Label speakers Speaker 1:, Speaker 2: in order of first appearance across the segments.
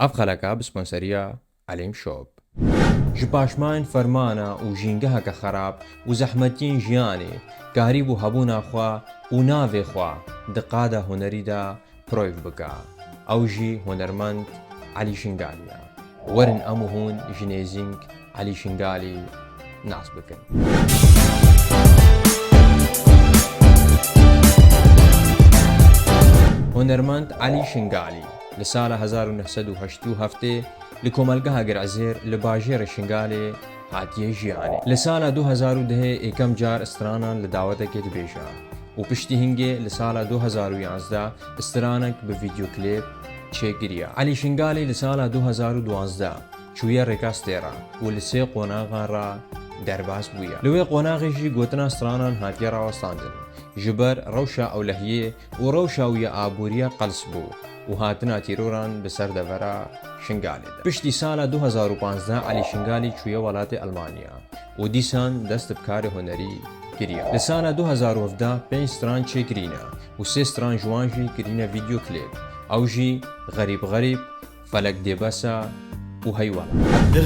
Speaker 1: ئەف خەلەکە بسپۆنسەریە ئەلیم شۆپ ji paşmayên fermana û jîngeheke xerab û zehmetiyên jiyanê karî bû hebûna xwe û navê xwe di qada hunerî de proyv bike. Ew jî hunermend Elî Şingalî ye. Werin em û hûn ji nêzîng Elî Şingalî nas bikin. Hunermend Elî Şingalî li sala 1987 li Komelgeha Girezêr li bajêra Şingalê hatiye jiyanê. Li sala 2010 êkem car stranan li dawetekê dibêje û piştî hingê li sala 2011 stranek bi vîdyoklêp çêkiriye. Elî Şingalî li sala 2012 çûye rêkastêra û li sê qonaxan re derbas bûye. Li wê qonaxê jî gotina stranan hatiye rawestandin ji ber rewşa ewlehiyê û rewşa wî ya aboriya qels bû û hatina tîroran bi ser devera Şingalê de. Piştî sala 2015 Elî Şingalî çûye welatê Almanya û dîsan dest bi karê hunerî kiriye. Li sala 2017 5 stran çêkirîne û 3 stran ji wan jî kirîne vîdyoklêp. Ew jî Xerîb Xerîb, Felek Dêbesa û Heywan.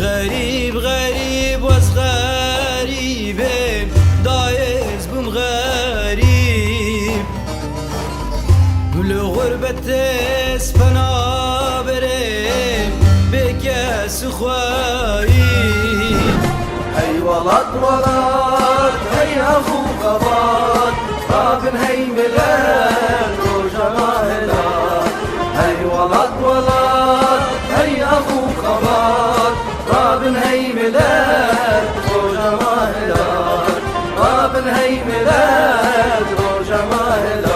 Speaker 2: غريب غريب واس غريبة دايز بم غريب بالغربة اسفنا بريم بكاس خواريب هي ولد ولد هي أخو قباد رابن هي ملال وجماهلات هي ولد ولد هي أخو قباد رابن هي ملال وجماهلات رابن هي ملال وجماهلات.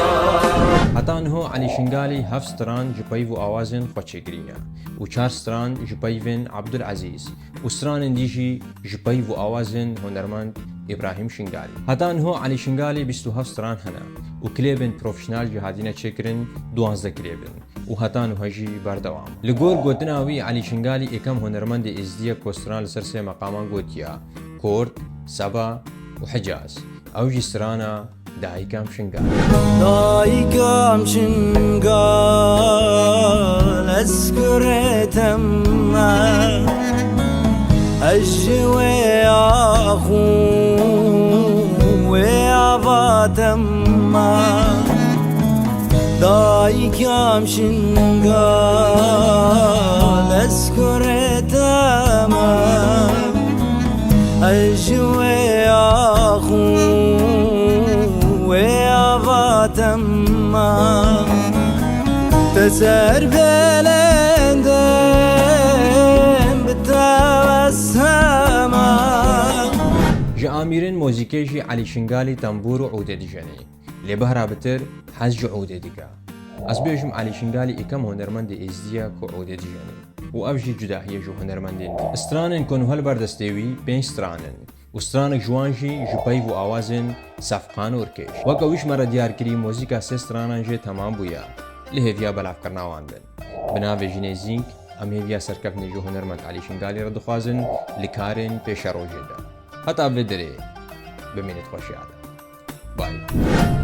Speaker 1: Heta niho Elî Şingalî heft stran ji peyv û awazên xwe çêkirîne û 4 stran ji peyvên Abdulezîz û stranên dî jî ji peyv û awazên hunermend İbrahîm Şingalî. Heta niho Elî Şingalî 27 stran hene û klêbên profesyonel jî hatine çêkirin 12 klêbin û heta niho jî berdewam. Li gor gotina wî Elî Şingalî êkem hunermendê êzdiye ku stran li ser sê meqaman gotiye: Kurd, Seba û Hicaz. Ew jî strana Dayikam Şingalî.
Speaker 2: دايكام شنقال اسكرتم الجوي اخو وياباتم دايكام شنقال اسكرتم الجوي اخو وياباتما تسر بلندم بتوسما.
Speaker 1: Ji amirên mozîkê jî Elî Şingalî tembûr û ûdê dijene. Lê bihra bitir hez ji ûdê dike. Ez bêjim Elî Şingalî êkem hunermendê êzdiye ku ûdê dijene û ev jî cudahiye ji hunermendên din. Stranên ku nuhel berdestê wî 5 stranin û stranek ji wan jî ji peyv û awazên Sefqan û Irkêş. Weke wî ji me re diyar kirî mozîka sê stranan jê temam bûye. Li hêviya belavkirina wan din. Bi navê jî nêzîng em hêviya serkeftinê ji hunermend Elî Şingalî re dixwazin li karên pêşerojê de. Heta vê derê bimînit xweşiya de. Bye.